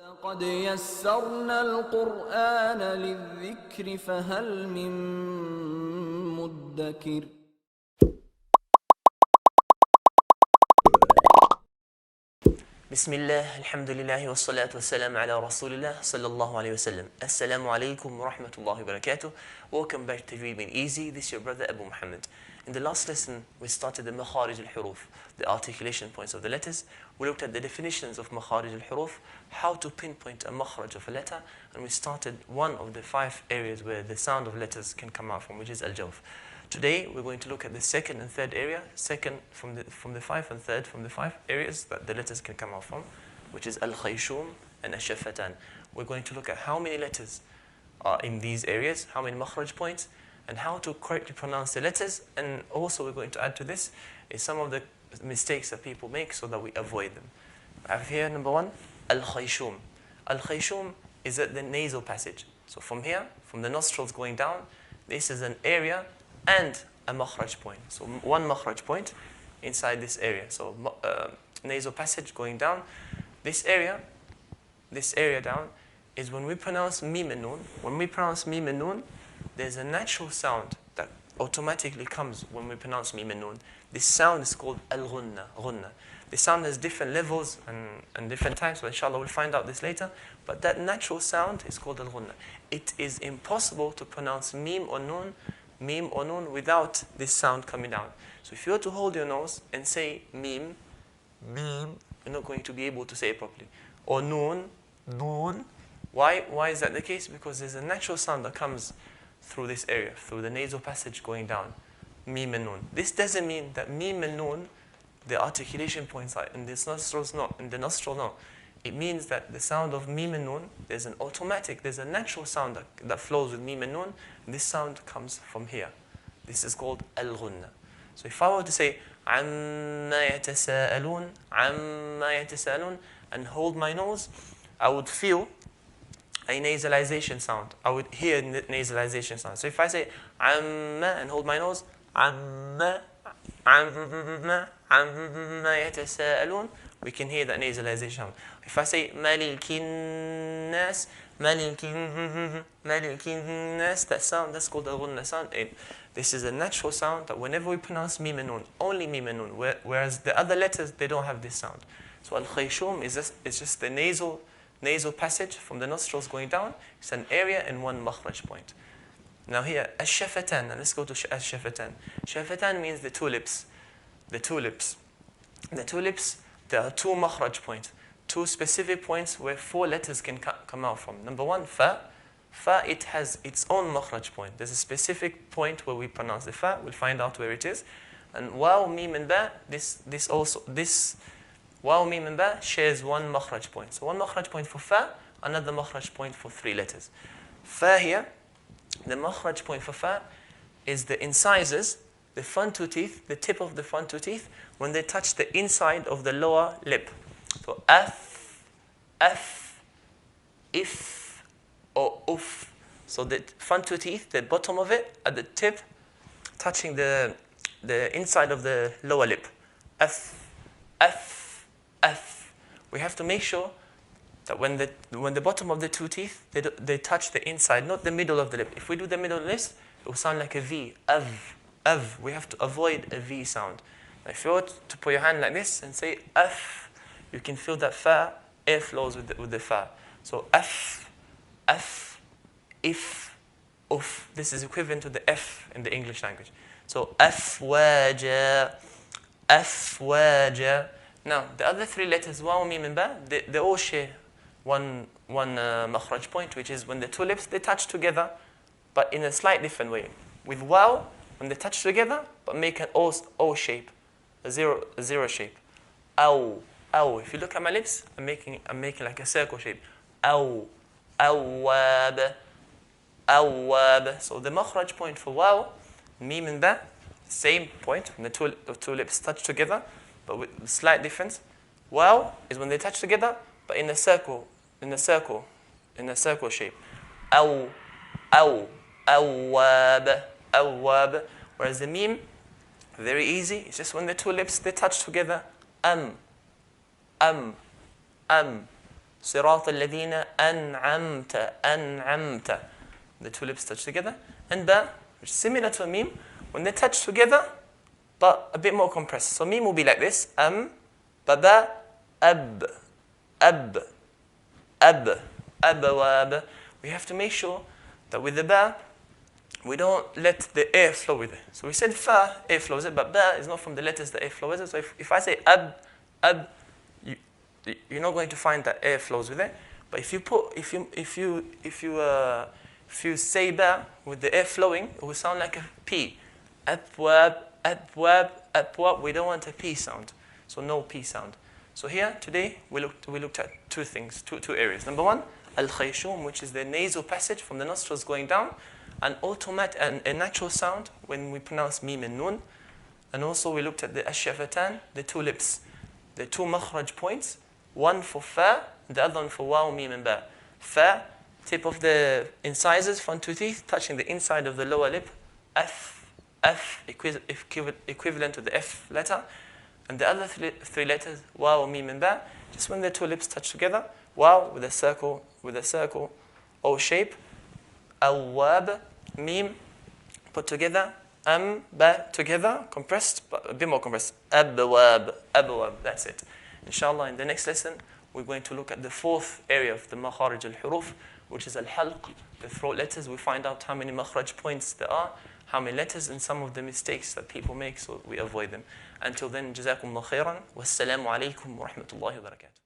لقد يسرنا القرآن للذكر فهل من مدكر. بسم الله الحمد لله والصلاة والسلام على رسول الله صلى الله عليه وسلم. Assalamu alaikum wa rahmatullahi wa barakatuh. Welcome back to Reading Easy. This is your brother Abu Muhammad. In the last lesson, we started the makharij al-huruf, the articulation points of the letters. We looked at the definitions of makharij al-huruf, how to pinpoint a makhraj of a letter, and we started one of the 5 areas where the sound of letters can come out from, which is al-jawf. Today we're going to look at the second and third area, second from the 5 and third from the 5 areas that the letters can come out from, which is Al-Khayshoom and Al-Shafataan. We're going to look at how many letters are in these areas, how many makhraj points, and how to correctly pronounce the letters. And also we're going to add to this is some of the mistakes that people make so that we avoid them. I have here number 1, Al-Khayshoom. Al-Khayshoom is at the nasal passage. So from here, from the nostrils going down, this is an area and a makhraj point. So one makhraj point inside this area. So nasal passage going down. This area down is when we pronounce mim and noon. When we pronounce mim and noon, there's a natural sound that automatically comes when we pronounce mim and noon. This sound is called al-ghunna, ghunna. This sound has different levels and different types, so inshallah we'll find out this later. But that natural sound is called al-ghunna. It is impossible to pronounce mim or noon without this sound coming down. So if you were to hold your nose and say mim, you're not going to be able to say it properly. Or noon. Why is that the case? Because there's a natural sound that comes through this area, through the nasal passage going down. Mim and noon. This doesn't mean that mim and noon, the articulation points are in the nostrils, not in the nostril, no. It means that the sound of mim and noon, there's a natural sound that flows with mim and noon. And this sound comes from here. This is called al-ghunna. So if I were to say عَمَّا يَتَسَاءَلُونَ and hold my nose, I would feel a nasalization sound. I would hear nasalization sound. So if I say عَمَّا and hold my nose, عَمَّا يَتَسَاءَلُونَ, we can hear that nasalization sound. If I say مَلِكِ النَّاسِ, that sound, that's called the ghunna sound. This is a natural sound that whenever we pronounce mim and noon, only mim and noon, whereas the other letters, they don't have this sound. So al-Khayshoom is just the nasal passage from the nostrils going down. It's an area and one makhraj point. Now here, Al-Shafataan. Let's go to Al-Shafataan. Shafataan means the two lips. The two lips, there are 2 makhraj points. 2 specific points where 4 letters can come out from. Number 1, fa. Fa, it has its own makhraj point. There's a specific point where we pronounce the fa. We'll find out where it is. And waw, mim, and ba, this waw, mim, and ba shares 1 makhraj point. So 1 makhraj point for fa, another makhraj point for 3 letters. Fa here, the makhraj point for fa is the incisors, the front 2 teeth, the tip of the front 2 teeth, when they touch the inside of the lower lip. So af, if, or uf. So the front 2 teeth, the bottom of it, at the tip, touching the inside of the lower lip. Af. We have to make sure that when the bottom of the 2 teeth, they touch the inside, not the middle of the lip. If we do the middle of this, it will sound like a V. Av. We have to avoid a V sound. Now if you were to put your hand like this and say af, you can feel that fa, air flows with the fa. So af, if, uf. This is equivalent to the F in the English language. So afwaja. Now the other 3 letters, waw, mim, and ba, they all share one makhraj point, which is when the 2 lips, they touch together, but in a slight different way. With waw, when they touch together, but make an O shape, a zero shape. Aw. If you look at my lips, I'm making like a circle shape. Aw. Awwab. So the makhraj point for waw, mim, and ba, same point when the two lips touch together, but with a slight difference. Waw is when they touch together, but in a circle shape. Aw. Awwab. Whereas the mim, very easy. It's just when the 2 lips, they touch together. صراط الذين أنعمت. The two lips touch together. And ba, which is similar to a meme, when they touch together, but a bit more compressed. So meme will be like this. Ba, ab, abawab. We have to make sure that with the ba, we don't let the air flow with it. So we said fa, air flows it, but ba is not from the letters that air flows it. So if I say ab, you're not going to find that air flows with it. But if you say ba with the air flowing, it will sound like a p. Abwab. We don't want a p sound. So no p sound. So here today we looked at two things, two areas. Number one, Al-Khayshoom, which is the nasal passage from the nostrils going down, an natural sound when we pronounce mim and nun. And also we looked at the Al-Shafataan, the two lips, the two makhraj points, one for fa, the other one for waw, mim and ba. Fa, tip of the incisors, front two teeth, touching the inside of the lower lip. F, equivalent to the F letter. And the other three letters, waw, mim and ba, just when the two lips touch together. Waw with a circle O shape. Awwab, mim, put together. Ba together, compressed, but a bit more compressed. Abwab, that's it. Inshallah, in the next lesson, we're going to look at the fourth area of the makharij al-huruf, which is al-halq, the throat letters. We find out how many makhraj points there are, how many letters, and some of the mistakes that people make, so we avoid them. Until then, jazakumullah khairan. Wassalamu alaikum wa rahmatullahi wa barakatuh.